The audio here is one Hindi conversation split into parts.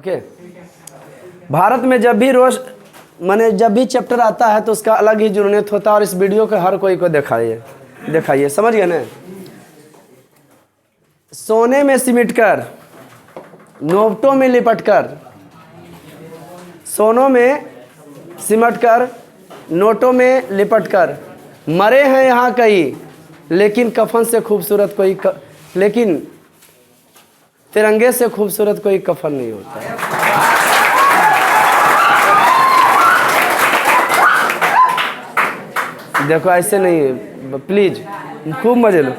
ओके। भारत में जब भी रोज जब भी चैप्टर आता है तो उसका अलग ही जुनूनियत होता है और इस वीडियो को हर कोई को दिखाइए, समझ गए ना। सोने में सिमट कर, नोटों में लिपट कर, सोनों में सिमट कर, नोटों में लिपट कर, मरे हैं यहाँ कई, लेकिन कफन से खूबसूरत कोई लेकिन तिरंगे से खूबसूरत कोई कफन नहीं होता। देखो ऐसे नहीं, प्लीज खूब मजे लो।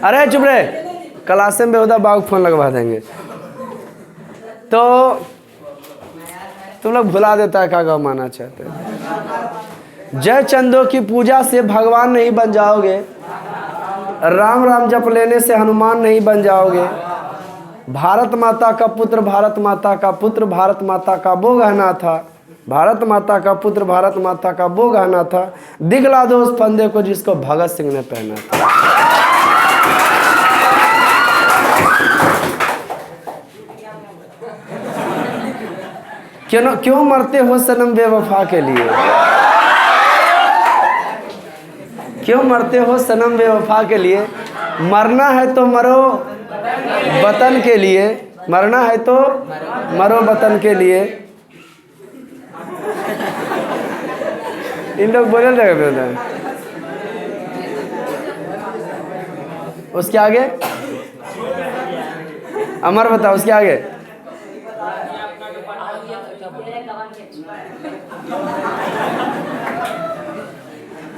अरे चुप रहे, क्लास में बेहुदा बाग फोन लगवा देंगे तो तुम लोग भुला देता है क्या माना चाहते हैं। जय चंदों की पूजा से भगवान नहीं बन जाओगे, राम राम जप लेने से हनुमान नहीं बन जाओगे। भारत माता का पुत्र, भारत माता का पुत्र, भारत माता का वो गहना था, भारत माता का पुत्र, भारत माता का वो गहना था, दिखला दो उस फंदे को जिसको भगत सिंह ने पहना था। क्यों मरते हो सनम बेवफा के लिए, क्यों मरते हो सनम बेवफा के लिए। मरना है तो मरो वतन के लिए, मरना है तो मरो वतन के लिए। इन लोग बोले रहे। उसके आगे अमर बताओ, उसके आगे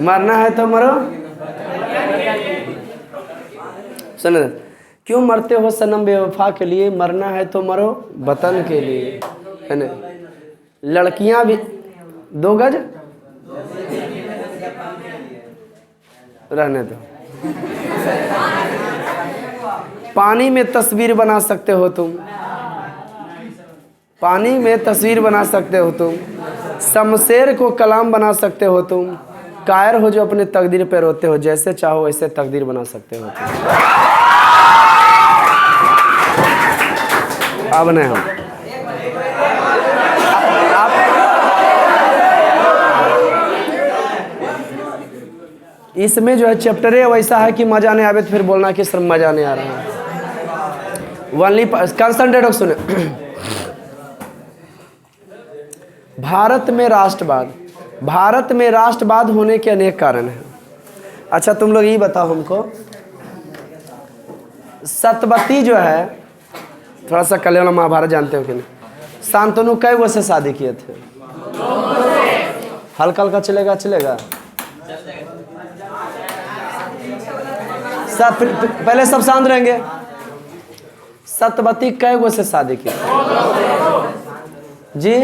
मरना है तो मरो। सुनो, क्यों मरते हो सनम बेवफा के लिए, मरना है तो मरो वतन के लिए, है ना। लड़कियां भी 2 गज रहने दो। पानी में तस्वीर बना सकते हो तुम, पानी में तस्वीर बना सकते हो तुम, शमशेर को कलाम बना सकते हो तुम, कायर हो जो अपने तकदीर पे रोते हो, जैसे चाहो वैसे तकदीर बना सकते हो तुम। अब नहीं हम आप इसमें जो है चैप्टर है वैसा है कि मजा नहीं आवे तो फिर बोलना कि सर मजा नहीं आ रहा है। वनली कंसंट्रेट सुने। भारत में राष्ट्रवाद होने के अनेक कारण हैं। अच्छा तुम लोग ये बताओ हमको, सत्यवती जो है, थोड़ा सा कल्याण महाभारत जानते हो कि नहीं, शांतनु कई वो से शादी किए थे? हल्का हल्का चलेगा सब पहले सब शांत रहेंगे। सत्यवती कई वो से शादी की जी?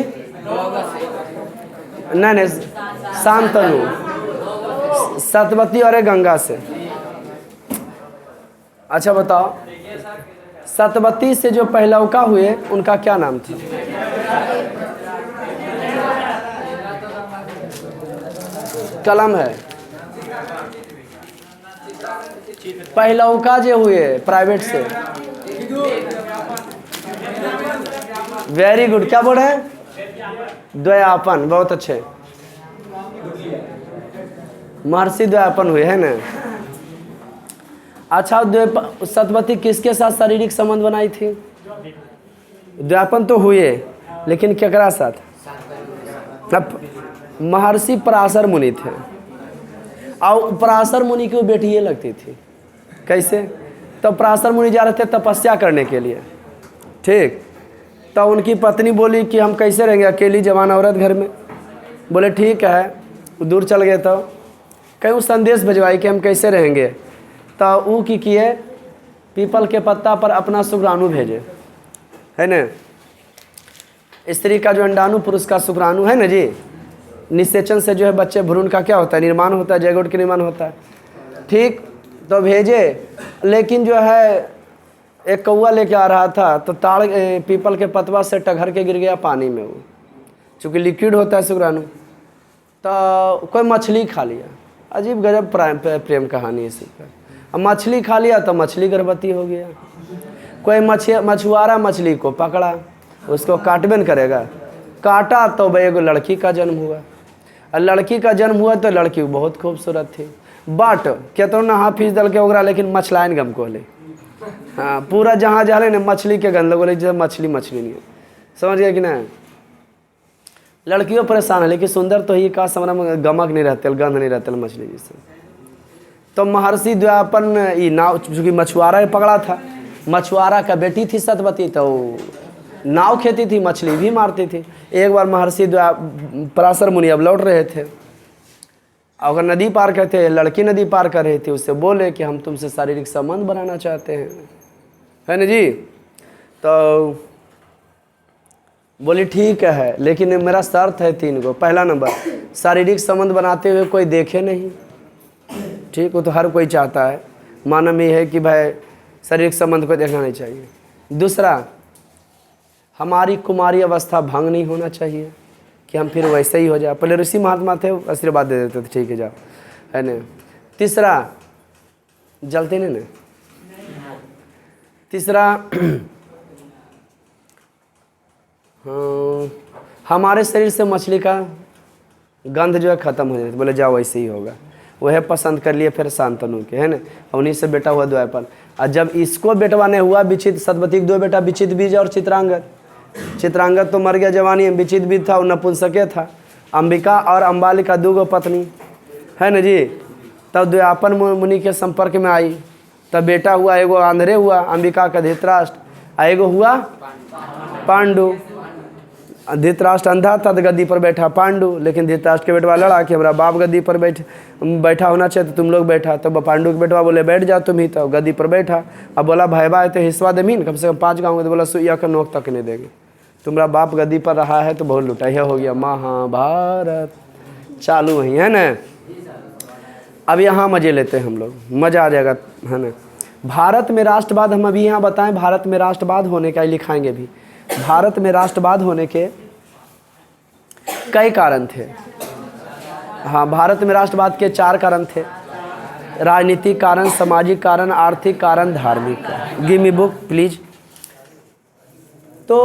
नहीं, शांतनु, सत्यवती और गंगा से। अच्छा बताओ, सत्यवती से जो पहलौका हुए उनका क्या नाम था? कलम है। पहलौका जो हुए प्राइवेट से, वेरी गुड, क्या बोल रहे हैं? द्वयापन, बहुत अच्छे, महर्षि द्वयापन हुए है ना। अच्छा सत्यवती किसके साथ शारीरिक संबंध बनाई थी? द्वयापन तो हुए, लेकिन केकरा साथ? महर्षि पराशर मुनि थे, और पराशर मुनि की बेटी ये लगती थी। कैसे? तो पराशर मुनि जा रहे थे तपस्या करने के लिए, ठीक। तो उनकी पत्नी बोली कि हम कैसे रहेंगे अकेली जवान औरत घर में। बोले ठीक है, दूर चल गए। तो कहीं संदेश भिजवाई कि हम कैसे रहेंगे। तो वो की किए, पीपल के पत्ता पर अपना शुक्राणु भेजे, है ना। स्त्री का जो अंडाणु, पुरुष का शुक्राणु है ना जी, निषेचन से जो है बच्चे भ्रूण का क्या होता है? निर्माण होता है, जैगोट का निर्माण होता है, ठीक। तो भेजे, लेकिन जो है एक कौवा लेके आ रहा था तो पीपल के पतवा से टघर के गिर गया पानी में। वो चूँकि लिक्विड होता है शुक्राणु, तो कोई मछली खा लिया। अजीब गजब प्रेम कहानी इसी पर। अब मछली खा लिया तो मछली गर्भवती हो गया। कोई मछुआरा मछली को पकड़ा, उसको काटबे न करेगा, काटा तो भाई एगो लड़की का जन्म हुआ। और लड़की का जन्म हुआ तो लड़की बहुत खूबसूरत थी, बट क्या तो ना हाफिज दल के ओकरा, लेकिन मछलाइन गम को ले। हाँ, पूरा जहाँ जाले ने मछली के गंध लगो, जैसे मछली नहीं है, समझ गया कि ना। लड़कियों परेशान है, लेकिन सुंदर तो ही का समरा में गमक नहीं रहते, गंध नहीं रहते मछली जैसे। तो महर्षि द्वापन ये नाव, चूँकि मछुआरा पकड़ा था, मछुआरा का बेटी थी सतवती, तो नाव खेती थी, मछली भी मारती थी। एक बार महर्षि पराशर मुनि अब लौट रहे थे, अगर नदी पार करते, लड़की नदी पार कर रही थी, उससे बोले कि हम तुमसे शारीरिक संबंध बनाना चाहते हैं, है ना जी। तो बोली ठीक है, लेकिन मेरा शर्त है 3 गो। पहला नंबर, शारीरिक संबंध बनाते हुए कोई देखे नहीं, ठीक, वो तो हर कोई चाहता है, मानव में है कि भाई शारीरिक संबंध को देखना नहीं चाहिए। दूसरा, हमारी कुमारी अवस्था भंग नहीं होना चाहिए कि हम फिर वैसे ही हो जाए। पहले ऋषि महात्मा थे, आशीर्वाद दे देते थे, ठीक है जाओ, है ना। तीसरा, जलते नहीं ना। तीसरा, हाँ, हमारे शरीर से मछली का गंध जो है ख़त्म हो जाता। बोले जाओ वैसे ही होगा, वह पसंद कर लिए फिर शांतनु के, है ना। उन्हीं से बेटा हुआ द्वापर। और जब इसको बेटवा ने हुआ विचित, सतवती के 2 बेटा, विचित बीज और चित्रांगद। चित्रांगद तो मर गया जवानी में, विचित बीज था, वो नपुंसके था। अंबिका और अम्बालिका 2 गो पत्नी, है ना जी। तब द्वापर मुनि के संपर्क में आई, तब बेटा हुआ, एगो आंध्रे हुआ, अंबिका का धृतराष्ट्र, एगो हुआ पांडु। धृतराष्ट्र अंधा था तो गद्दी पर बैठा पांडु, लेकिन धृतराष्ट्र के बेटवा लड़ा कि हमारा बाप गद्दी पर बैठा होना चाहिए, तो तुम लोग बैठा। तो पांडु के बेटवा बोले बैठ जा तुम ही, तो गद्दी पर बैठा। अब बोला भाई भाई तो हिस्सा देमीन, कम से कम 5 गाँव। तो बोला सुइया का नोक तक नहीं देंगे, तुम्हारा बाप गद्दी पर रहा है तो बहुत लुटा। यह हो गया महाभारत चालू वहीं, है ना। अब यहाँ मजे लेते हैं हम लोग, मज़ा आ जाएगा, है ना। भारत में राष्ट्रवाद, हम अभी यहाँ बताएं, भारत में राष्ट्रवाद होने का लिखाएंगे भी। भारत में राष्ट्रवाद होने के कई कारण थे। हाँ, भारत में राष्ट्रवाद के 4 कारण थे, राजनीतिक कारण, सामाजिक कारण, आर्थिक कारण, धार्मिक कारण। Give me book please. तो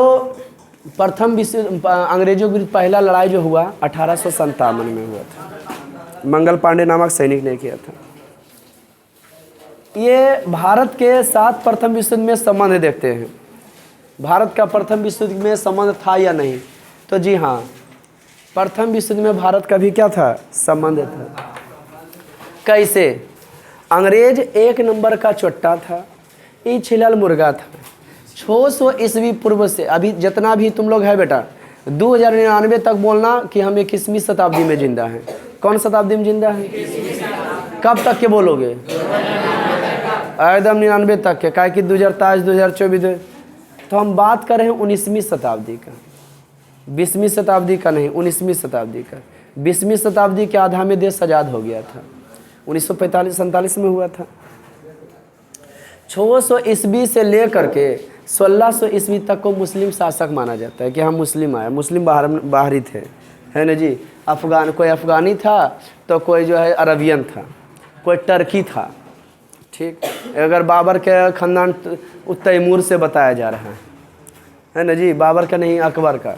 प्रथम विश्व अंग्रेजों के विरुद्ध पहला लड़ाई जो हुआ 1857 में हुआ था, मंगल पांडे नामक सैनिक ने किया था। ये भारत के साथ प्रथम विश्व युद्ध में संबंध देखते हैं, भारत का प्रथम विश्व युद्ध में संबंध था या नहीं। तो जी हाँ, प्रथम विश्व युद्ध में भारत का भी क्या था, संबंध था। कैसे? अंग्रेज 1 नंबर का चोट्टा था, ये छिलल मुर्गा था। 600 ईस्वी पूर्व से अभी जितना भी तुम लोग है बेटा, 2099 तक बोलना कि हम 21वीं शताब्दी में जिंदा हैं। कौन शताब्दी में जिंदा है? कब तक के बोलोगे? एकदम 99 तक के, क्या कि 2023 2024। तो हम बात कर रहे हैं 19वीं शताब्दी का, 20वीं शताब्दी का नहीं, 19वीं शताब्दी का। 20वीं शताब्दी के आधा में देश आज़ाद हो गया था, 1945-47 में हुआ था। 600 ईस्वी से लेकर के 1600 ईस्वी तक को मुस्लिम शासक माना जाता है कि हम मुस्लिम आए, मुस्लिम बाहरी थे, है ना जी। कोई अफ़गानी था तो कोई जो है अरबियन था, कोई टर्की था, ठीक। अगर बाबर के ख़ानदान तैमूर से बताया जा रहा है ना जी, बाबर का नहीं अकबर का।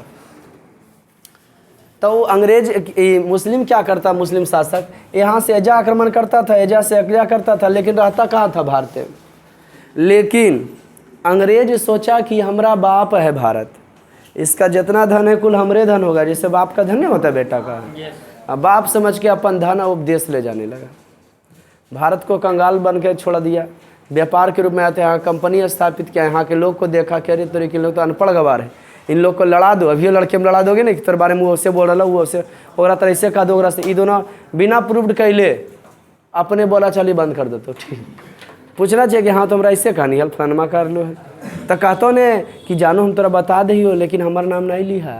तो अंग्रेज मुस्लिम क्या करता, मुस्लिम शासक यहाँ से एजा आक्रमण करता था, एजा से अकजा करता था, लेकिन रहता कहाँ था? भारत में। लेकिन अंग्रेज सोचा कि हमारा बाप है भारत, इसका जितना धन है कुल हमरे धन होगा, जैसे बाप का धन नहीं होता बेटा का। अब बाप समझ के अपन धन उपदेश ले जाने लगा, भारत को कंगाल बन के छोड़ दिया, व्यापार के रूप में आते यहाँ कंपनी स्थापित किया, यहाँ के लोग को देखा कि अरे तोरे के लोग तो अनपढ़ गवार है, इन लोग को लड़ा दो, अभी लड़के में लड़ा दोगे ना कि तेरे बारे में वो से बोल रहा वो से और तरह ऐसे कहा दो, ये दोनों बिना प्रूव्ड कैले अपने बोला चाली बंद कर दो। तो ठीक पूछना चाहिए कि हाँ तुमरा ऐसे कहानी हल फलानमा कर लो है, तो कहतो ने कि जानो हम तोरा बता दही, लेकिन हमारा नाम नहीं लिहा,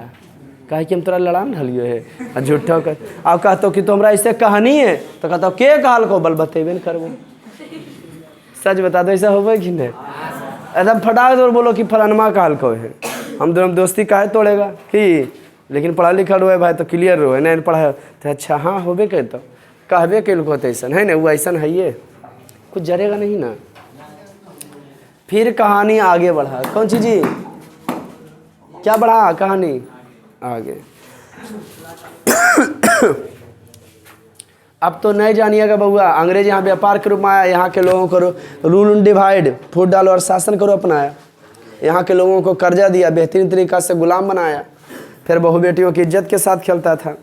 कहे कि हम तोरा लड़ा न हलियो है झूठो कर। अब कहतो कि तुमरा ऐसे कहानी है, तो कहता के कहल को बल बतेबे न करबो, सच बता दो ऐसा होगा कि नहीं? एकदम फटाक दो बोलो कि फलानमा कहल को है, हम दोनों दोस्ती काहे तोड़ेगा कि, लेकिन पढ़ा लिखा रहो भाई तो क्लियर रहो, नहीं पढ़ा तो अच्छा हाँ होबे कर, तो कहबे कल को तो ऐसा है ना, वो ऐसा है ये कुछ जरेगा नहीं ना। फिर कहानी आगे बढ़ा। कौन सी जी? क्या बढ़ा कहानी आगे? अब तो नहीं जानिएगा बउआ, अंग्रेज यहाँ व्यापार के रूप में आया, यहाँ के लोगों को रूल एंड डिवाइड, फूट डालो और शासन करो अपनाया। यहाँ के लोगों को कर्जा दिया, बेहतरीन तरीक़ा से गुलाम बनाया, फिर बहू बेटियों की इज्जत के साथ खेलता था।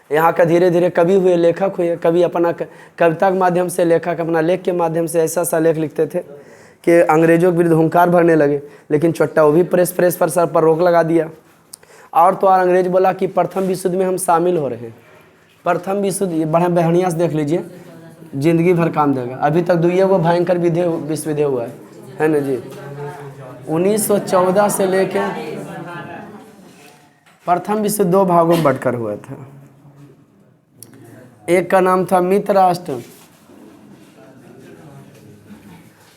यहाँ का धीरे धीरे कवि हुए, लेखक हुए। कवि अपना कविता के माध्यम से, लेखक अपना लेख के माध्यम से ऐसा सा लेख लिखते थे कि अंग्रेजों के विरुद्ध हुंकार भरने लगे। लेकिन चोट्टा वो भी प्रेस पर सर पर रोक लगा दिया। और तो और अंग्रेज बोला कि प्रथम विश्व युद्ध में हम शामिल हो रहे हैं। प्रथम विश्व युद्ध बड़ा बढ़िया से देख लीजिए, जिंदगी भर काम देगा। अभी तक दुनिया को भयंकर विश्व युद्ध हुआ है ना जी। 1914 से लेके प्रथम विश्व दो भागों में बंटकर हुआ था। एक का नाम था मित्र राष्ट्र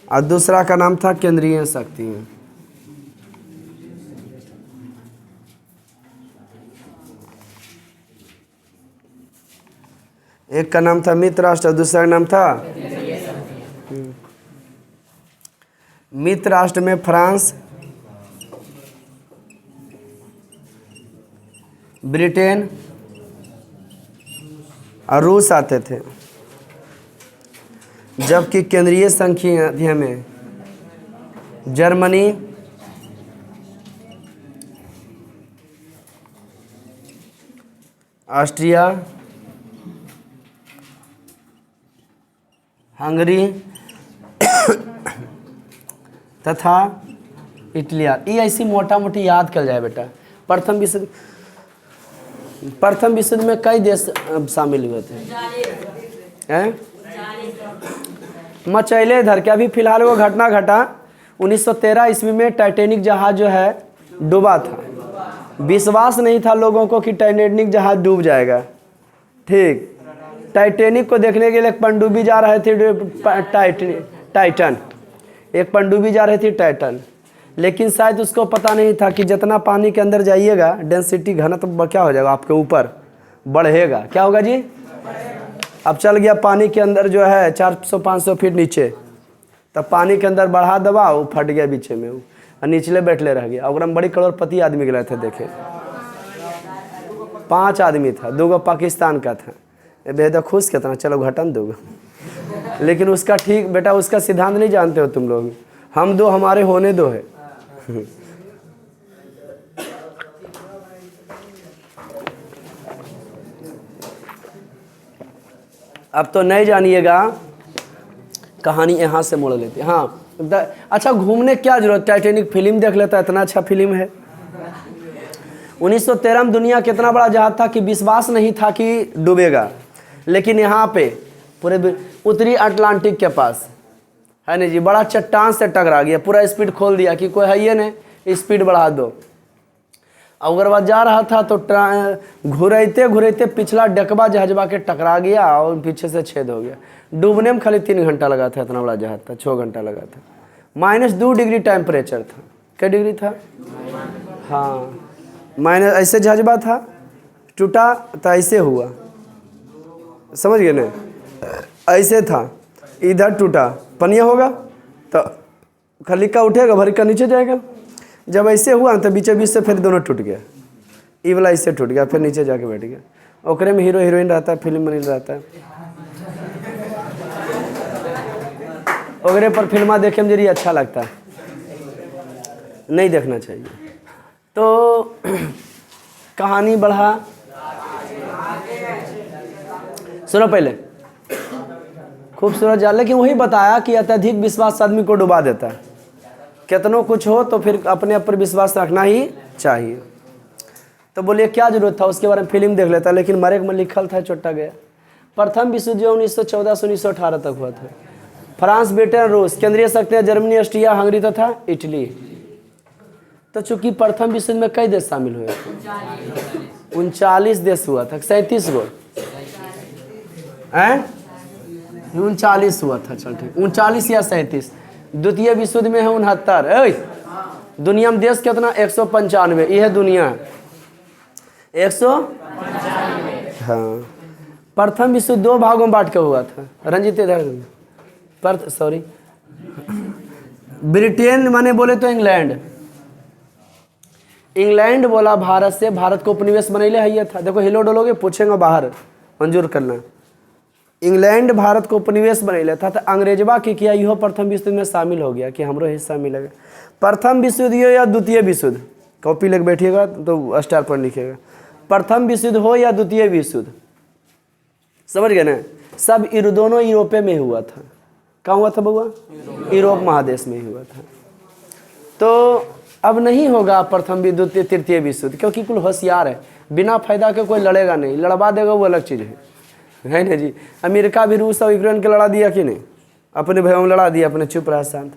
और दूसरा का नाम था केंद्रीय शक्ति। एक का नाम था मित्र राष्ट्र और दूसरा का नाम था मित्र राष्ट्र में फ्रांस, ब्रिटेन और रूस आते थे, जबकि केंद्रीय संघीय में जर्मनी, ऑस्ट्रिया, हंगरी तथा इटली। ये ऐसी मोटा मोटी याद कर जाए बेटा। प्रथम विश्व युद्ध में कई देश शामिल हुए थे हैं? मचैले इधर के। अभी फिलहाल वो घटना घटा 1913 ईस्वी में टाइटैनिक जहाज जो है डूबा था। विश्वास नहीं था लोगों को कि टाइटैनिक जहाज डूब जाएगा। ठीक, टाइटैनिक को देखने के लिए एक पनडुब्बी जा रहे थे टाइटन, एक पनडुब्बी जा रही थी टाइटन। लेकिन शायद उसको पता नहीं था कि जितना पानी के अंदर जाइएगा डेंसिटी घनत्व क्या हो जाएगा, आपके ऊपर बढ़ेगा। क्या होगा जी? अब चल गया पानी के अंदर जो है 400-500 फीट नीचे, तब पानी के अंदर बढ़ा दबा, वो फट गया बीचे में, वो निचले बैठले रह गया। और बड़ी करोड़पति आदमी गए थे देखे, 5 आदमी था, 2 पाकिस्तान का था। बेहद खुश कितना, चलो घटन 2। लेकिन उसका ठीक बेटा, उसका सिद्धांत नहीं जानते हो तुम लोग, हम 2 हमारे होने दो है। अब तो नहीं जानिएगा, कहानी यहाँ से मोड़ लेते। हाँ अच्छा, घूमने क्या जरूरत, टाइटैनिक फिल्म देख लेता, इतना अच्छा फिल्म है। 1913 में दुनिया कितना बड़ा जहाज था कि विश्वास नहीं था कि डूबेगा। लेकिन यहाँ पे पूरे उत्तरी अटलांटिक के पास है नहीं जी, बड़ा चट्टान से टकरा गया, पूरा स्पीड खोल दिया कि कोई है ये नहीं, स्पीड बढ़ा दो। अगर वह जा रहा था तो घुरते घुरते पिछला डकबा जहाजबा के टकरा गया और पीछे से छेद हो गया। डूबने में खाली 3 घंटा लगा था, इतना बड़ा जहाज था, 6 घंटा लगा था। -2 डिग्री टेम्परेचर था। क्या डिग्री था? हाँ, माइनस। ऐसे जहाजबा था, टूटा तो ऐसे हुआ, समझ गए ना? ऐसे था, इधर टूटा, पनिया होगा तो खलिका उठेगा, भरिका नीचे जाएगा। जब ऐसे हुआ तो बीचे बीच से फिर दोनों टूट गया, ई वाला इससे टूट गया, फिर नीचे जाके बैठ गया। ओकरे में हीरो हीरोइन रहता है, फिल्म बनी रहता है। ओकरे पर फिल्मा देखे में जरिए अच्छा लगता है, नहीं देखना चाहिए। तो कहानी बढ़ा, सुनो पहले, खूबसूरत जाल। लेकिन वही बताया कि अत्यधिक विश्वास आदमी को डुबा देता है। कितनों कुछ हो तो फिर अपने ऊपर विश्वास रखना ही चाहिए। तो बोलिए क्या जरूरत था, उसके बारे में फिल्म देख लेता। लेकिन मरे में लिखल था, चोटा गया। प्रथम विश्व युद्ध 1914 से 1918 तक हुआ था। फ्रांस, ब्रिटेन, रूस, केंद्रीय शक्तियां जर्मनी, ऑस्ट्रिया, हंगरी तथा इटली। तो चूंकि प्रथम विश्व युद्ध में कई देश शामिल हुए थे, 39 देश हुआ था, 37 गो 39 हुआ था। चल ठीक, 39 या 37। द्वितीय विश्व युद्ध में है 69। दुनिया में देश कितना? 195। यह है दुनिया 195। हाँ, प्रथम विश्व युद्ध 2 भागों में बांट के हुआ था। रंजित इधर सॉरी ब्रिटेन माने बोले तो इंग्लैंड, इंग्लैंड बोला भारत से, भारत को उपनिवेश बनैले है था। देखो हिलो डोलोगे पूछेंगे बाहर मंजूर करना। इंग्लैंड भारत को उपनिवेश बनैले था, तो अंग्रेजवा की किया इहो प्रथम विश्व युद्ध में शामिल हो गया कि हमरो हिस्सा मिलेगा। प्रथम विश्व युद्ध हो या द्वितीय विश्व युद्ध, कॉपी लेके बैठिएगा तो स्टार पर लिखिएगा, प्रथम विश्व युद्ध हो या द्वितीय विश्व युद्ध, समझ गए ना। सब दोनों यूरोपे में हुआ था। कहाँ हुआ था बउआ? यूरोप महादेश में हुआ था। तो अब नहीं होगा प्रथम द्वितीय तृतीय विश्व युद्ध, क्योंकि कुल होशियार है, बिना फायदा के कोई लड़ेगा नहीं, लड़वा देगा वो अलग चीज़ है ना जी। अमेरिका भी रूस और यूक्रेन के लड़ा दिया कि नहीं? अपने भाइयों में लड़ा दिया, अपने चुप रहा शांत।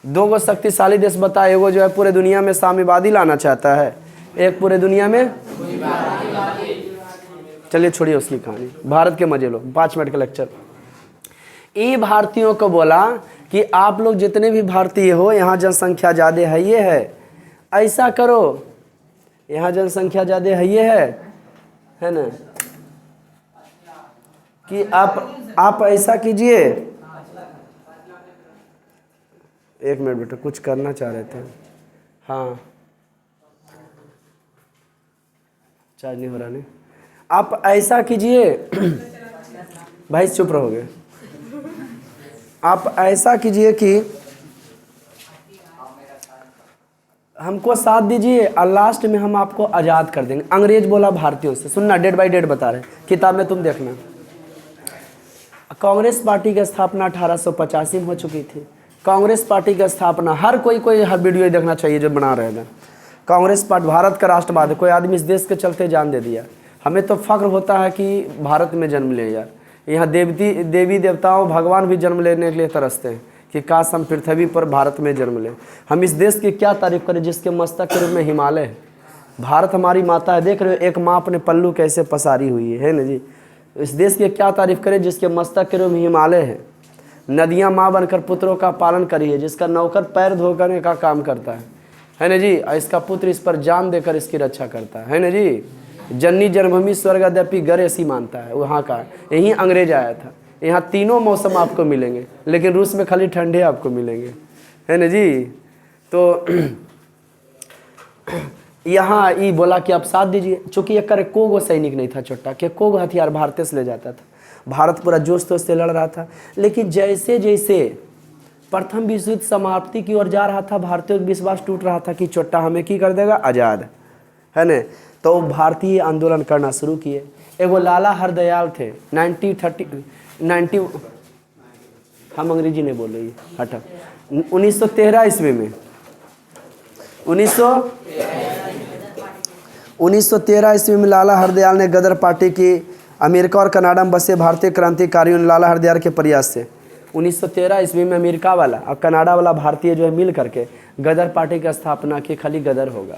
दो गो शक्तिशाली देश बताए, एगो जो है पूरे दुनिया में साम्यवादी लाना चाहता है, एक पूरे दुनिया में, चलिए छोड़िए उसकी कहानी, भारत के मजे लो, 5 मिनट का लेक्चर। ये भारतीयों को बोला कि आप लोग जितने भी भारतीय हो, यहाँ जनसंख्या ज़्यादा है, ये है, ऐसा करो, यहाँ जनसंख्या ज़्यादा है, ये है ना, कि आप ऐसा कीजिए। एक मिनट बेटा, कुछ करना चाह रहे थे। हाँ, चार्ज नहीं हो रहा नहीं। आप ऐसा कीजिए भाई, चुप रहोगे। आप ऐसा कीजिए कि हमको साथ दीजिए और लास्ट में हम आपको आज़ाद कर देंगे। अंग्रेज बोला भारतीयों से, सुनना, डेट बाय डेट बता रहे, किताब में तुम देखना। कांग्रेस पार्टी की स्थापना 1885 में हो चुकी थी। कांग्रेस पार्टी की स्थापना, हर हर वीडियो देखना चाहिए जो बना रहे हैं। कांग्रेस पार्टी भारत का राष्ट्रवाद, कोई आदमी इस देश के चलते जान दे दिया। हमें तो फख्र होता है कि भारत में जन्म ले यार। यहाँ देवी देवताओं भगवान भी जन्म लेने के लिए तरसते हैं कि काश हम पृथ्वी पर भारत में जन्म लें। हम इस देश की क्या तारीफ करें जिसके मस्तक के रूप में हिमालय है। भारत हमारी माता है, देख रहे हो एक माँ अपने पल्लू कैसे पसारी हुई है ना जी। इस देश की क्या तारीफ करें जिसके मस्तक के रूप में हिमालय है। नदियाँ माँ बनकर पुत्रों का पालन करी है, जिसका नौकर पैर धोने का काम करता है ना जी। और इसका पुत्र इस पर जान देकर इसकी रक्षा करता है ना जी। जननी जन्मभूमि स्वर्ग अद्यापि गर ऐसी मानता है, वहाँ का यहीं अंग्रेज आया था। यहाँ तीनों मौसम आपको मिलेंगे, लेकिन रूस में खाली ठंडे आपको मिलेंगे, है ना जी। तो यहाँ ये बोला कि आप साथ दीजिए, चूँकि एक को गो सैनिक नहीं था छोटा, कि को गो हथियार भारत से ले जाता था। भारत पूरा जोश तोश से लड़ रहा था, लेकिन जैसे जैसे प्रथम विश्व युद्ध समाप्ति की ओर जा रहा था, भारतीयों का विश्वास टूट रहा था कि चोट्टा हमें की कर देगा, आज़ाद, है न। तो भारतीय आंदोलन करना शुरू किए। एगो लाला हरदयाल थे, 1930 हम अंग्रेजी नहीं बोल रही है, हटा, 1913 ईस्वी में 1913 ईस्वी में लाला हरदयाल ने गदर पार्टी की अमेरिका और कनाडा में बसे भारतीय क्रांतिकारियों ने लाला हरदयाल के प्रयास से 1913 ईस्वी में अमेरिका वाला और कनाडा वाला भारतीय जो है मिल करके गदर पार्टी की स्थापना की। खाली गदर होगा,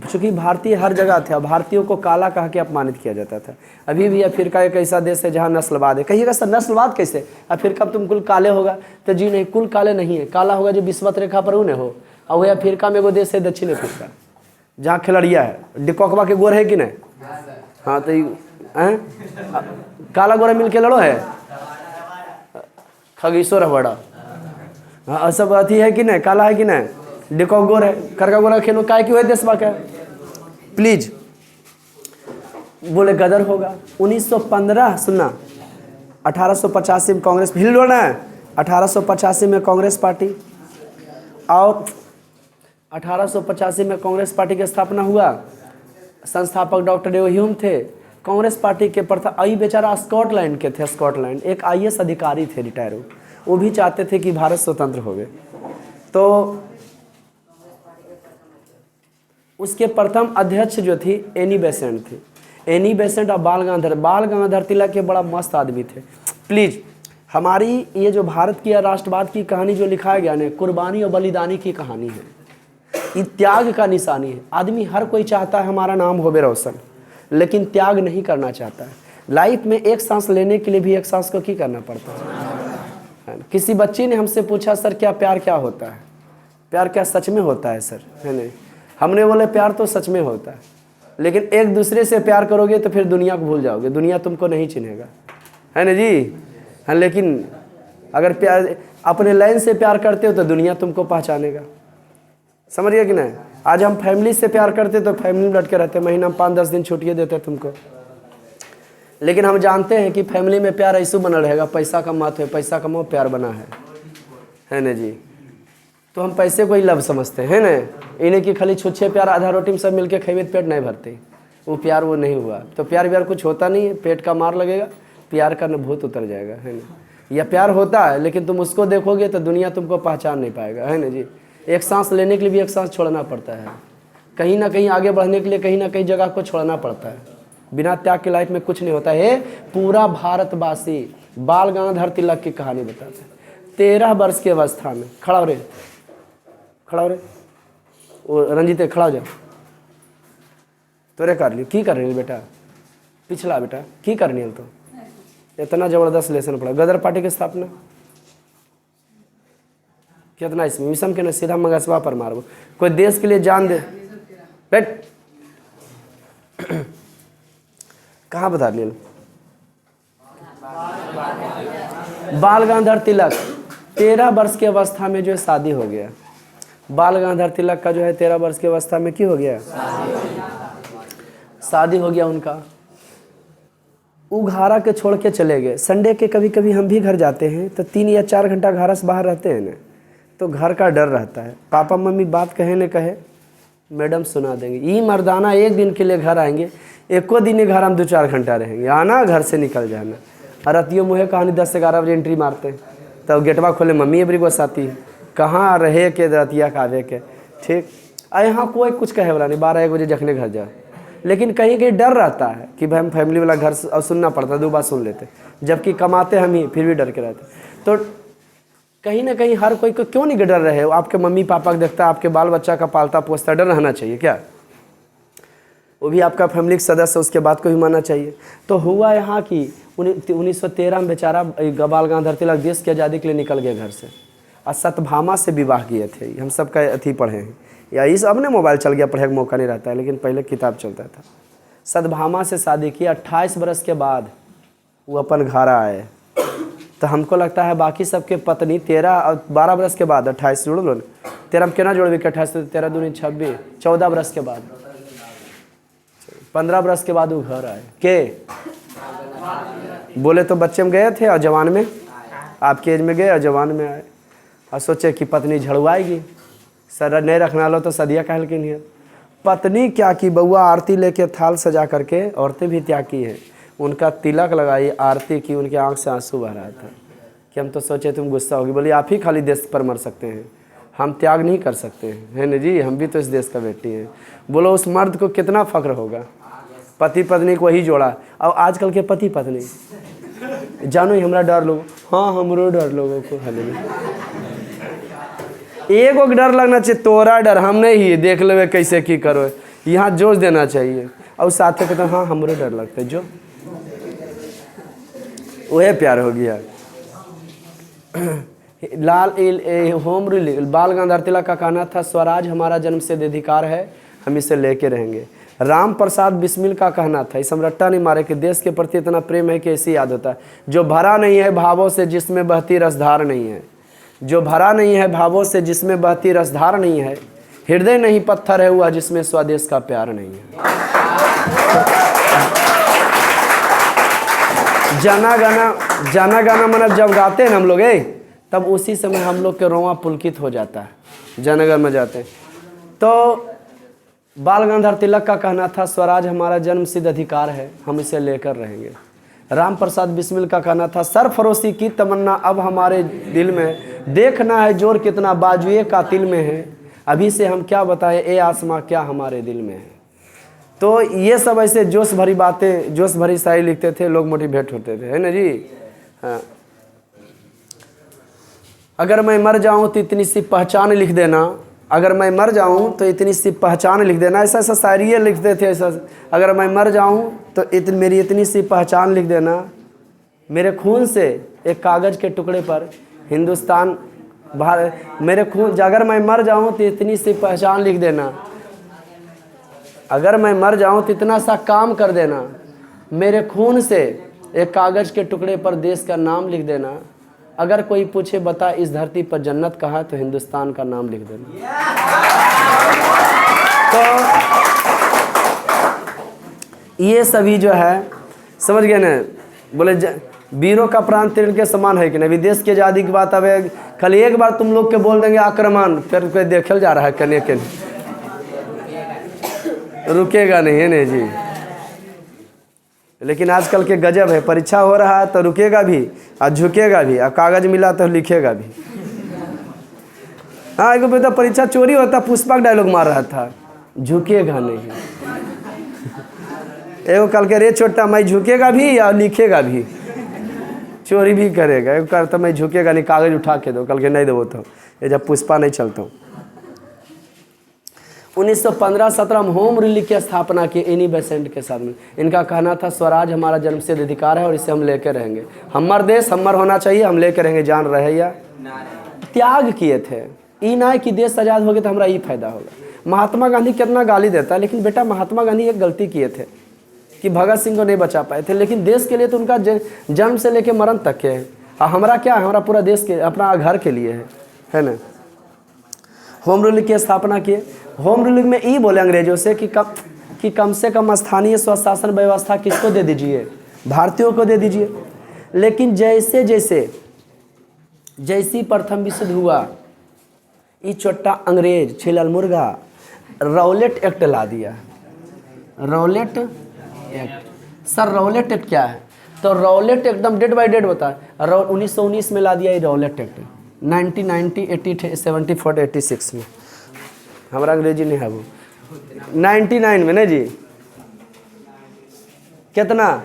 चूँकि भारतीय हर जगह थे, भारतीयों को काला कह के अपमानित किया जाता था। अभी भी अफ्रीका एक ऐसा देश है जहाँ नस्लवाद है। कहिएगा सर नस्लवाद कैसे, अफ्रीका तुम कुल काले होगा, तो जी नहीं, कुल काले नहीं है, काला होगा जो विषुवत रेखा पर उन्हें हो। और वही अफ्रीका में एगो देश है दक्षिण अफ्रीका, जहाँ खिलड़िया है। डिकॉकबा के गोर है कि नहीं? हाँ, तो काला गोरा मिल के लड़ो है, खगेश्वर बड़ा, हाँ सब अथी है कि नहीं, काला है कि नहीं, डिकॉक गोर है, करका गोरा खेलो काय क्यों है देश बा का, प्लीज बोले गदर होगा। 1915 सुनना, 1885 में कांग्रेस हिल लो ना, 1885 में कांग्रेस पार्टी, और 1885 में कांग्रेस पार्टी की स्थापना हुआ। संस्थापक डॉक्टर ह्यूम थे कांग्रेस पार्टी के प्रथम। आई बेचारा स्कॉटलैंड के थे, स्कॉटलैंड एक IAS अधिकारी थे रिटायर, वो भी चाहते थे कि भारत स्वतंत्र हो गए। तो उसके प्रथम अध्यक्ष जो थी एनी बेसेंट थी। एनी बेसेंट और बाल गंगाधर तिलक के बड़ा मस्त आदमी थे। प्लीज़ हमारी ये जो भारत की राष्ट्रवाद की कहानी जो लिखाया गया ना, कुर्बानी और बलिदानी की कहानी है, ये त्याग का निशानी है। आदमी हर कोई चाहता है हमारा नाम होवे रोशन, लेकिन त्याग नहीं करना चाहता है। लाइफ में एक सांस लेने के लिए भी एक सांस को की करना पड़ता है। किसी बच्चे ने हमसे पूछा सर क्या प्यार क्या होता है, प्यार क्या सच में होता है सर, है नहीं? हमने बोले प्यार तो सच में होता है, लेकिन एक दूसरे से प्यार करोगे तो फिर दुनिया को भूल जाओगे, दुनिया तुमको नहीं चिन्हेगा, है ना जी। हाँ, लेकिन अगर प्यार अपने लाइन से प्यार करते हो तो दुनिया तुमको पहचानेगा, समझ गए कि नहीं। आज हम फैमिली से प्यार करते तो फैमिली में लटके रहते, महीना में 5-10 दिन छुट्टियाँ देते तुमको, लेकिन हम जानते हैं कि फैमिली में प्यार ऐसे बना रहेगा, पैसा कमाते हो, पैसा कमाओ, प्यार बना है ना जी। तो हम पैसे को ही लव समझते हैं ना, इन्हें कि खाली छुच्छे प्यार आधा रोटी में सब मिलके खेबे पेट नहीं भरते, वो प्यार वो नहीं हुआ। तो प्यार व्यार कुछ होता नहीं है, पेट का मार लगेगा, प्यार का भूत उतर जाएगा, है ना। यह प्यार होता है, लेकिन तुम उसको देखोगे तो दुनिया तुमको पहचान नहीं पाएगा, है ना जी। एक सांस लेने के लिए भी एक सांस छोड़ना पड़ता है, कहीं ना कहीं आगे बढ़ने के लिए कहीं ना कहीं जगह को छोड़ना पड़ता है। बिना त्याग की लाइफ में कुछ नहीं होता है। पूरा भारतवासी बाल गंगाधर तिलक की कहानी बताते हैं। 13 वर्ष की अवस्था में, खड़ा हो रे, वो रंजीते खड़ा हो जाओ, तोरे कर लियो, की कर रही बेटा, पिछला बेटा की करनी है तो इतना जबरदस्त लेसन पड़ा। गदर पार्टी की स्थापना कितना इसमें विषम के न सीधा मंगसवा पर मारबो, कोई देश के लिए जान दे बैठ कहाँ बता लिया। बाल गंगाधर तिलक 13 वर्ष की अवस्था में जो है शादी हो गया। बाल गंगाधर तिलक का जो है 13 वर्ष की अवस्था में क्या हो गया, शादी हो गया उनका। वो घारा के छोड़ के चले गए। संडे के कभी कभी हम भी घर जाते हैं तो 3 या 4 घंटा घारा से बाहर रहते हैं ना, तो घर का डर रहता है, पापा मम्मी बात कहे न कहे मैडम सुना देंगे। ये मर्दाना एक दिन के लिए घर आएंगे, एको दिन ही घर हम 2-4 घंटा रहेंगे, आना घर से निकल जाना। और रतियों मुहे कहानी 10 से 11 बजे एंट्री मारते हैं, तब गेटवा खोले मम्मी एवरी को साथी कहाँ रहे के रतिया कावे के, ठीक। यहाँ कोई कुछ कहे वाला नहीं, 12-1 बजे जखने घर जाओ। लेकिन कहीं कहीं डर रहता है कि भाई हम फैमिली वाला घर सुनना पड़ता है, 2 बार सुन लेते, जबकि कमाते हम ही फिर भी डर के रहते। तो कहीं ना कहीं हर कोई को क्यों नहीं डर रहे हो, आपके मम्मी पापा को देखता है, आपके बाल बच्चा का पालता पोसता, डर रहना चाहिए क्या, वो भी आपका फैमिली का सदस्य, उसके बात को भी मानना चाहिए। तो हुआ यहाँ कि 1913 में बेचारा बाल गंगाधर तिलक देश की आज़ादी के लिए निकल गए घर से, और सत्यभामा से विवाह किए थे। हम सब का अथी पढ़े हैं, या इस अब ने मोबाइल चल गया, पढ़ने का मौका नहीं रहता है, लेकिन पहले किताब चलता था। सत्यभामा से शादी की, 28 बरस के बाद वो अपन घर आए। तो हमको लगता है बाकी सबके पत्नी 13 और 12 बरस के बाद, 28 जोड़ लो ना, 13 में केना जोड़बे, 28 13 दूनी 26, 14 बरस के बाद, 15 बरस के बाद वो घर आए। के बोले तो बच्चे में गए थे और जवान में, आपके एज में गए और जवान में आए, और सोचे कि पत्नी झड़वाएगी, सर नहीं रखना लो तो सदिया कहल के नहीं। पत्नी क्या की, बउआ आरती लेके थाल सजा करके, औरतें भी त्याग की है, उनका तिलक लगाई, आरती की, उनके आंख से आंसू बह रहा था कि हम तो सोचे तुम गुस्सा होगी। बोली आप ही खाली देश पर मर सकते हैं, हम त्याग नहीं कर सकते हैं, है ना जी, हम भी तो इस देश का बेटी हैं। बोलो उस मर्द को कितना फक्र होगा, पति पत्नी को वही जोड़ा। अब आजकल के पति पत्नी जानो ही हमरा डर लोग, हाँ हमरो डर लोगों को, हले एगो डर लगना चाहिए, तोरा डर हम नहीं ही देख ले कैसे की करो, यहाँ जोश देना चाहिए। और साथ में कहते हाँ हमरो डर लगता है, जो वह प्यार हो गया। होम रूल बाल गंगाधर तिलक का कहना था, स्वराज हमारा जन्मसिद्ध अधिकार है, हम इसे लेके रहेंगे। राम प्रसाद बिस्मिल का कहना था, इस हम रट्टा नहीं मारे, कि देश के प्रति इतना प्रेम है कि ऐसी याद होता है, जो भरा नहीं है भावों से जिसमें बहती रसधार नहीं है, जो भरा नहीं है भावों से जिसमें बहती रसधार नहीं है, हृदय नहीं पत्थर है हुआ जिसमें स्वदेश का प्यार नहीं है। जाना गाना मतलब जब गाते हैं हम लोग तब उसी समय हम लोग के रोंवा पुलकित हो जाता है, जनगण में जाते हैं। तो बाल गंगाधर तिलक का कहना था, स्वराज हमारा जन्मसिद्ध अधिकार है, हम इसे लेकर रहेंगे। राम प्रसाद बिस्मिल का कहना था, सरफरोशी की तमन्ना अब हमारे दिल में, देखना है जोर कितना बाजुए का तिल में है, अभी से हम क्या बताएं ए आसमां क्या हमारे दिल में है। तो ये सब ऐसे जोश भरी बातें, जोश भरी शायरी लिखते थे, लोग मोटिवेट होते थे, है ना जी। हाँ, अगर मैं मर जाऊं तो इतनी सी पहचान लिख देना, अगर मैं मर जाऊं तो इतनी सी पहचान लिख देना, ऐसा ऐसा शायरी लिखते थे ऐसा। अगर मैं मर जाऊं तो मेरी इतनी सी पहचान लिख देना, मेरे खून से एक कागज़ के टुकड़े पर हिंदुस्तान मेरे खून, अगर मैं मर जाऊं तो इतनी सी पहचान लिख देना, अगर मैं मर जाऊं तो इतना सा काम कर देना, मेरे खून से एक कागज़ के टुकड़े पर देश का नाम लिख देना, अगर कोई पूछे बता इस धरती पर जन्नत कहाँ है, तो हिंदुस्तान का नाम लिख देना। तो ये सभी जो है, समझ गए ना, बोले वीरों का प्राण तीर के समान है कि नहीं। विदेश की आज़ादी की बात आवे, खाली एक बार तुम लोग के बोल देंगे आक्रमण, फिर कोई देखल जा रहा है कने के रुकेगा नहीं, है नहीं जी। लेकिन आजकल के गजब है, परीक्षा हो रहा है तो रुकेगा भी और झुकेगा भी, और कागज मिला तो लिखेगा भी। हाँ, एक बेटा परीक्षा चोरी होता, पुष्पा का डायलॉग मार रहा था, झुकेगा नहीं। एगो कल के रे छोटा, मैं झुकेगा भी और लिखेगा भी, चोरी भी करेगा। एक कहता मैं झुकेगा नहीं, कागज उठा के दो, कल के नहीं दो तो ये जब पुष्पा नहीं चलता। 1915-17 में होम रूल की स्थापना की एनी बेसेंट के साथ में। इनका कहना था स्वराज हमारा जन्मसिद्ध अधिकार है और इसे हम लेकर रहेंगे। हमार देश हमार होना चाहिए, हम लेकर रहेंगे, जान रहे या। त्याग किए थे, ई ना कि देश आज़ाद हो गया तो हमारा ये फायदा होगा। महात्मा गांधी कितना गाली देता है, लेकिन बेटा महात्मा गांधी एक गलती किए थे कि भगत सिंह को नहीं बचा पाए थे, लेकिन देश के लिए तो उनका जन्म से लेकर मरण तक के है। और हमारा क्या है, हमारा पूरा देश के अपना घर के लिए है ना। होम रूल की स्थापना किए। होम रूलिंग में ये बोले अंग्रेजों से कि कम से कम स्थानीय स्वशासन व्यवस्था किसको दे दीजिए, भारतीयों को दे दीजिए। लेकिन जैसी प्रथम विश्व हुआ, ये छोटा अंग्रेज छिलल मुर्गा रौलेट एक्ट ला दिया। रौलेट एक्ट, सर रौलेट एक्ट क्या है? तो रौलेट एकदम डेट बाई डेट बता, 1919 में ला दिया ये रौलेट एक्ट, 1990, 80, 74, 86 में। हमारा अंग्रेजी नहीं है वो, 99 में नहीं जी, कितना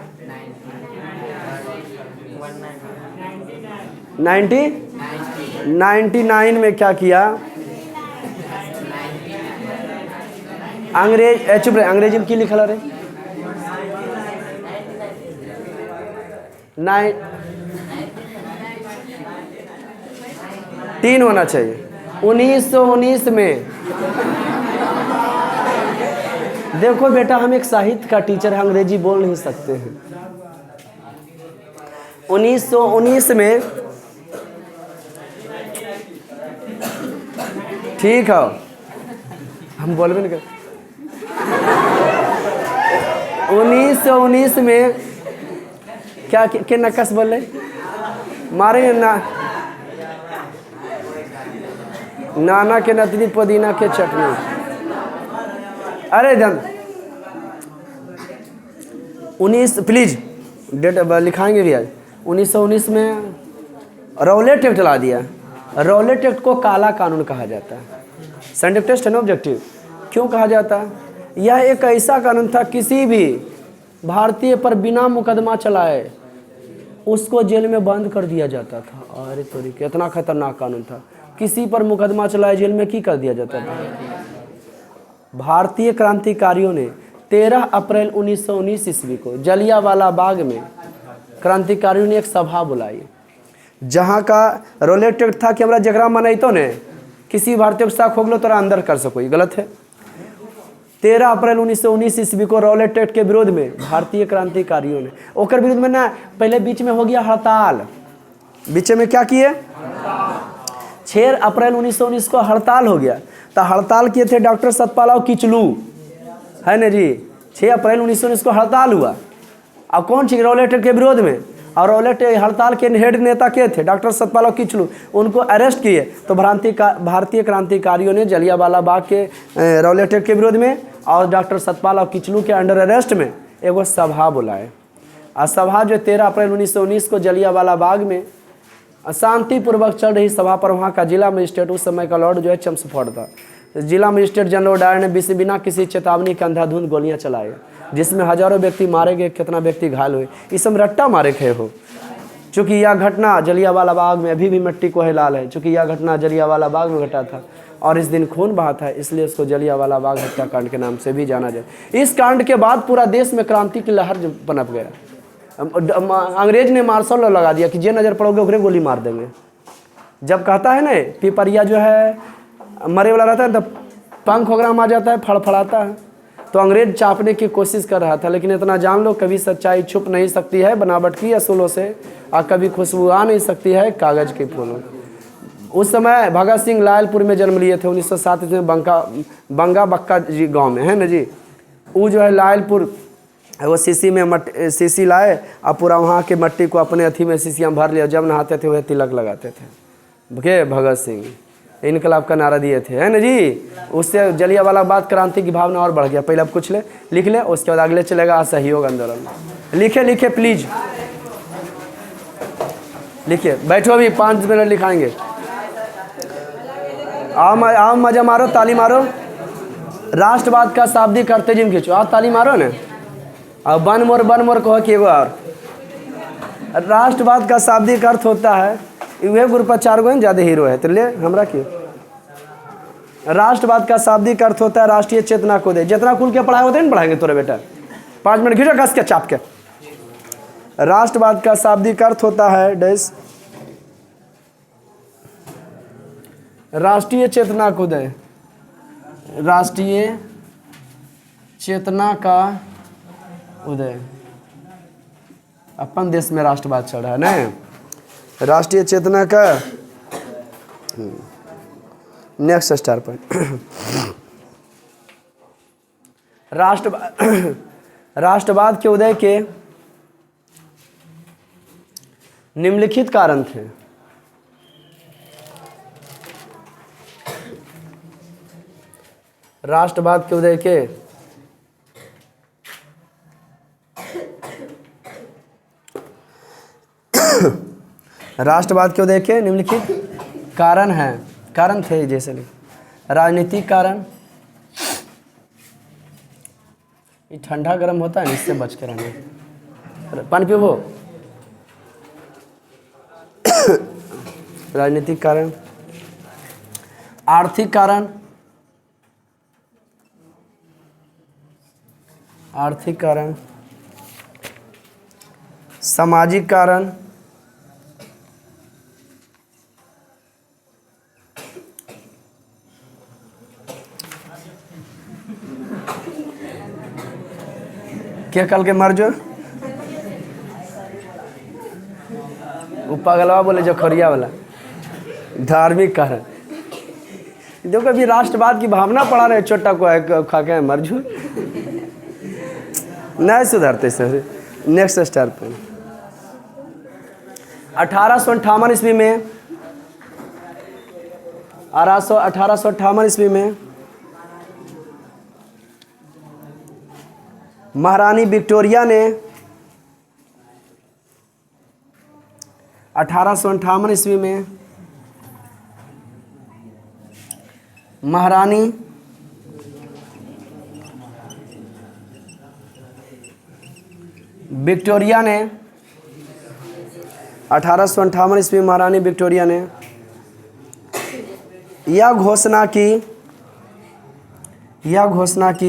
99 में क्या किया अंग्रेज, चुप रहे, अंग्रेजी में की लिखल रहे 3 होना चाहिए। 1919 में देखो बेटा, हम एक साहित्य का टीचर है, अंग्रेजी बोल नहीं सकते हैं। 1919 में ठीक है, हम बोलबे नहीं कर। 1919 में क्या के नकस बोले मारे ना, नाना के नतनी पुदीना के चटनी। अरे जन 19 प्लीज डेट लिखाएंगे भी आज। 1919 में रौलेट एक्ट ला दिया। रौलेट एक्ट को काला कानून कहा जाता है। साइंटिफिक टेस्ट है ना, ऑब्जेक्टिव क्यों कहा जाता है? यह एक ऐसा कानून था, किसी भी भारतीय पर बिना मुकदमा चलाए उसको जेल में बंद कर दिया जाता था। अरे तोरी, कितना खतरनाक कानून था। किसी पर मुकदमा चलाए जेल में की कर दिया जाता था। भारतीय क्रांतिकारियों ने 13 अप्रैल 1919 ईस्वी को जलियांवाला बाग में क्रांतिकारियों ने एक सभा बुलाई, जहाँ का रौलेट एक्ट था कि हमारा जगरा मनाइतो ने किसी भारतीय को साख होगलो तोरा अंदर कर सको, गलत है। 13 अप्रैल 1919 ईस्वी को रौलेट एक्ट के विरोध में भारतीय क्रांतिकारियों ने, ओकर विरोध में ना पहले बीच में हो गया हड़ताल। बीच में क्या किए? 6 अप्रैल 1919 को हड़ताल हो गया। तो हड़ताल किए थे डॉक्टर सतपाल किचलू, है ना जी। 6 अप्रैल 1919 को हड़ताल हुआ। अब कौन सी? रौलेट एक्ट के विरोध में। और रौलेट हड़ताल के हेड नेता के थे डॉक्टर सतपाल किचलू, उनको अरेस्ट किए। तो भारतीय क्रांतिकारियों ने जलियांवाला बाग के रौलेट एक्ट के विरोध में और डॉक्टर सतपाल किचलू के अंडर अरेस्ट में एगो सभा बुलाए। और सभा जो 13 अप्रैल 1919 को जलियांवाला बाग में शांतिपूर्वक चल रही सभा पर वहाँ का जिला मजिस्ट्रेट, उस समय का लॉर्ड जो है चम्सफोर्ड था, जिला मजिस्ट्रेट जनरल डायर ने बिना किसी चेतावनी के अंधाधुंध गोलियां चलाई, जिसमें हजारों व्यक्ति मारे गए, कितना व्यक्ति घायल हुए। इस समय रट्टा मारे गए हो। चूँकि यह घटना जलियांवाला बाग में अभी भी मिट्टी को हिलाल है, चूँकि यह घटना जलियांवाला बाग में घटा था और इस दिन खून बहा था, इसलिए इसको जलियांवाला बाग हत्याकांड के नाम से भी जाना जाए। इस कांड के बाद पूरा देश में क्रांति की लहर पनप गया। अंग्रेज ने मार्शल लॉ लगा दिया कि जे नज़र पड़ोगे उन्हें गोली मार देंगे। जब कहता है ना पिपरिया जो है मरे वाला रहता है, तब पंख वगैरह मार जाता है, फड़फड़ाता है, तो अंग्रेज चापने की कोशिश कर रहा था, लेकिन इतना जान लो कभी सच्चाई छुप नहीं सकती है बनावट की असूलों से, और कभी खुशबू आ नहीं सकती है कागज़ के फूलों। उस समय भगत सिंह लायलपुर में जन्म लिए थे 1907 में, बंगा बक्का जी गांव में, है ना जी। वो जो है लायलपुर वो सीसी में सीसी लाए और पूरा वहाँ के मट्टी को अपने अथी में सीसियाँ भर लिया, जब नहाते थे वह तिलक लगाते थे के भगत सिंह इनकलाब का नारा दिए थे, है ना जी। उससे जलियांवाला बाग क्रांति की भावना और बढ़ गया। पहले आप कुछ लिख ले, उसके बाद अगले चलेगा असहयोग आंदोलन। लिखे प्लीज लिखिए, बैठो अभी 5 मिनट लिखाएंगे। आओ मजा मारो, ताली मारो। राष्ट्रवाद का शाब्दिक अर्थ जिम खींचो, आओ ताली मारो ना। अब बन मोर कहो कि एगो और। राष्ट्रवाद का शाब्दिक अर्थ होता है, वह ग्रुप पर 4 गो ज़्यादा हीरो है तो ले हमरा क्यों। राष्ट्रवाद का शाब्दिक अर्थ होता है राष्ट्रीय चेतना को दे। जितना खुल के पढ़ाए होते हैं ना पढ़ाएंगे तोरे बेटा। 5 मिनट खींचो कस के चाप के। राष्ट्रवाद का शाब्दिक अर्थ होता है डैश राष्ट्रीय चेतना को दे। राष्ट्रीय चेतना का उदय। अपन देश में राष्ट्रवाद चल रहा है ना, राष्ट्रीय चेतना का। Next star point. राष्ट्रवाद के उदय के निम्नलिखित कारण थे। राष्ट्रवाद के उदय के राष्ट्रवाद के उदय के निम्नलिखित कारण हैं, कारण थे जैसे राजनीतिक कारण। ये ठंडा गर्म होता है ना, इससे बच के रहना। पानी पियो हो। राजनीतिक कारण, आर्थिक कारण, आर्थिक कारण, सामाजिक कारण, क्या कल के मर जो पागलवा बोले जो खरिया वाला। धार्मिक कारण। देखो अभी राष्ट्रवाद की भावना पढ़ा रहे, छोटा को खा के मर जो नहीं सुधरते सर। नेक्स्ट स्टार पे 1858 ईस्वी में 1858 ईस्वी में महारानी विक्टोरिया ने 1858 ईस्वी में महारानी विक्टोरिया ने 1858 ईस्वी महारानी विक्टोरिया ने यह घोषणा की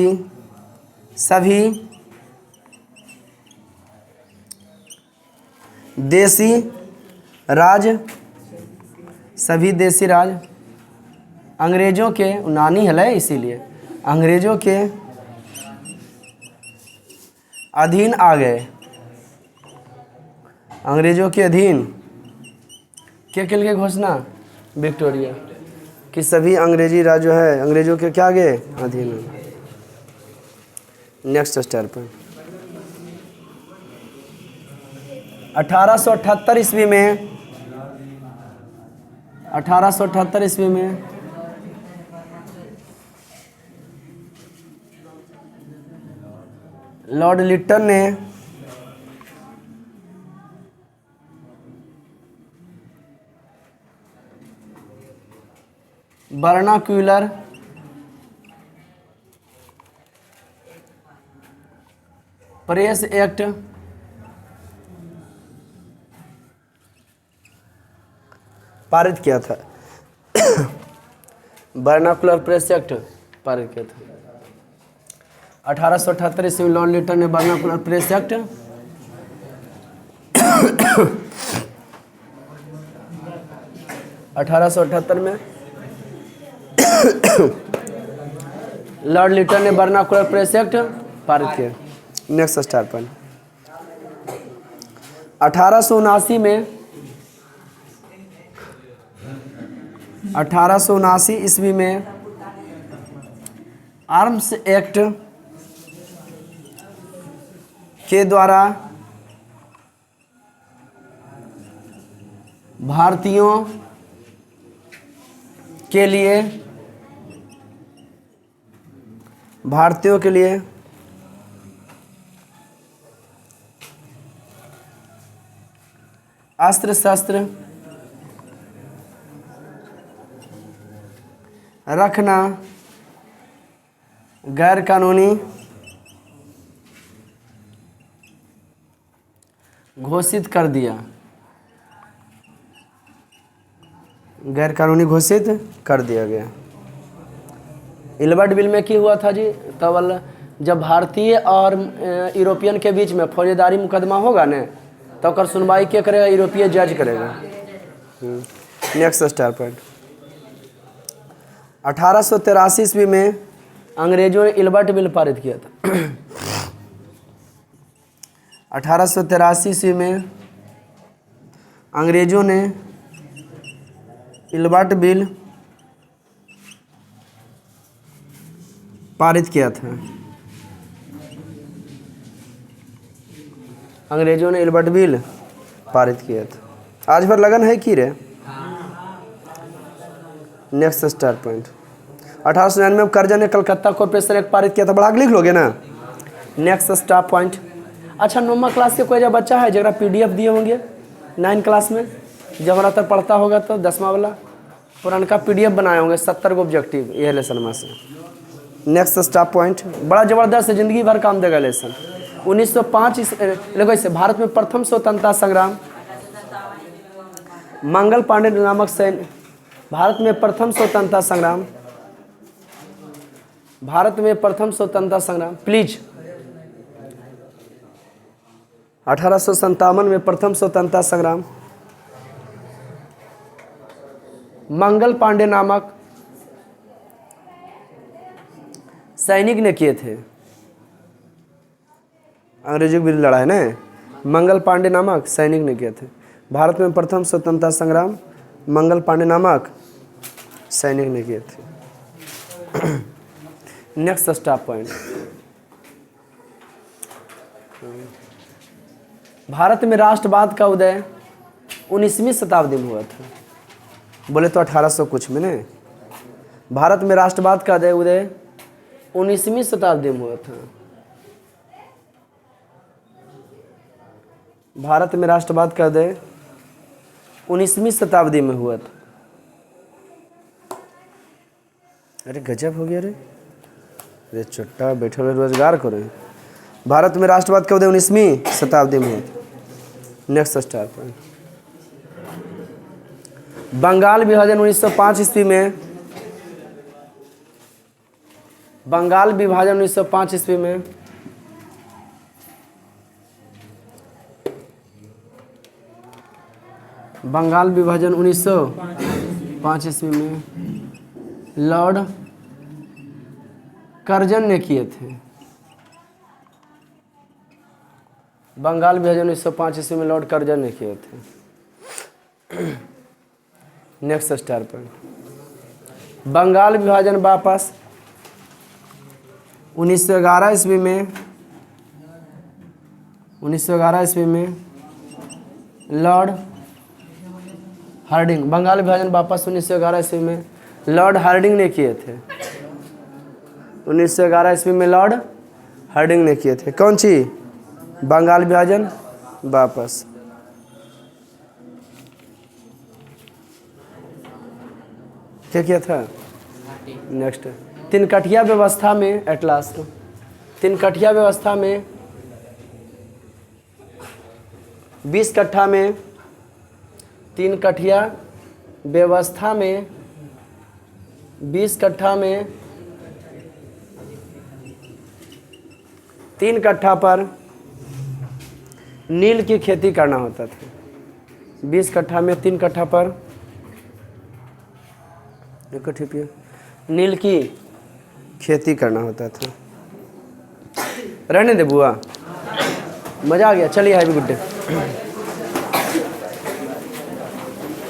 सभी देसी राज अंग्रेजों के नानी है, इसीलिए अंग्रेजों के अधीन आ गए। अंग्रेजों के अधीन क्या के लिए घोषणा विक्टोरिया कि सभी अंग्रेजी राज जो है अंग्रेजों के क्या गए अधीन। नेक्स्ट स्टार पर 1878 ईस्वी में 1878 ईस्वी में लॉर्ड लिट्टन ने वर्नाक्यूलर प्रेस एक्ट पारित किया था। वर्नाक्यूलर प्रेस एक्ट पारित किया था 1878 ईस्वी में लॉर्ड लिट्टन ने वर्नाक्यूलर प्रेस एक्ट 1878 में लॉर्ड लिटन ने वर्नाकुलर प्रेस एक्ट पारित किया। Next star point. 1879 ईस्वी में आर्म्स एक्ट के द्वारा भारतीयों के लिए अस्त्र शस्त्र रखना गैर कानूनी घोषित कर दिया। गैर कानूनी घोषित कर दिया गया। इल्बर्ट बिल में क्या हुआ था जी? तब जब भारतीय और यूरोपियन के बीच में फौजदारी मुकदमा होगा न तो कर सुनवाई क्या करेगा? यूरोपीय जज करेगा। Next star point. 1883 ईस्वी में अंग्रेजों ने इल्बर्ट बिल पारित किया था। 1883 ईस्वी में अंग्रेजों ने इल्बर्ट बिल पारित किया था। अंग्रेजों ने इल्बर्ट बिल पारित किया था। आज भर लगन है कि रे? Next star point. 1899 में कर्जन ने कलकत्ता कॉर्पोरेशन एक्ट पारित किया था। बढ़ा के लिख लोगे ना? Next star point. अच्छा, 9वीं क्लास के कोई जो बच्चा है जरा PDF दिए होंगे 9 क्लास में, जब हमारा तक पढ़ता होगा तो 10वां वाला पुरानका PDF बनाए होंगे 70 को ऑब्जेक्टिव ये लेसन में से। नेक्स्ट स्टार पॉइंट बड़ा ज़बरदस्त है, जिंदगी भर काम देगा लेसन। 1905 देखो इसे भारत में प्रथम स्वतंत्रता संग्राम मंगल पांडे नामक सैन्य। भारत में प्रथम स्वतंत्रता संग्राम प्लीज 1857 में प्रथम स्वतंत्रता संग्राम मंगल पांडे नामक सैनिक ने किए थे। अंग्रेजों के विरुद्ध लड़ा है ना, मंगल पांडे नामक सैनिक ने किए थे। भारत में प्रथम स्वतंत्रता संग्राम मंगल पांडे नामक सैनिक ने किए थे। Next star point. भारत में राष्ट्रवाद का उदय 19वीं शताब्दी में हुआ था। बोले तो 1800 कुछ में ने। भारत में राष्ट्रवाद का उदय 19वीं शताब्दी में हुआ था। भारत में राष्ट्रवाद का उदय 19वीं शताब्दी में हुआ था। अरे गजब हो गया रे, अरे चुट्टा बैठे हुए रोजगार करो। भारत में राष्ट्रवाद का उदय 19वीं शताब्दी में हुआ था। Next star point. बंगाल विभाजन 1905 ईस्वी में बंगाल विभाजन 1905 ईस्वी में बंगाल विभाजन 1905 ईस्वी में लॉर्ड कर्जन ने किए थे। बंगाल विभाजन 1905 ईस्वी में लॉर्ड कर्जन ने किए थे। Next star point. बंगाल विभाजन वापस 1911 ईस्वी में लॉर्ड हार्डिंग। बंगाल विभाजन वापस 1911 ईस्वी में लॉर्ड हार्डिंग ने किए थे। 1911 ईस्वी में लॉर्ड हार्डिंग ने किए थे। कौन सी? बंगाल विभाजन वापस। क्या किया था? नेक्स्ट तिनकठिया व्यवस्था में एट लास्ट तिनकठिया व्यवस्था में 20 कट्ठा में तिनकठिया व्यवस्था में 20 कट्ठा में 3 कट्ठा पर नील की खेती करना होता था। 20 कट्ठा में 3 कट्ठा पर नील की खेती करना होता था। रहने दे बुआ, मज़ा आ गया। चलिए हैवी गुड डे।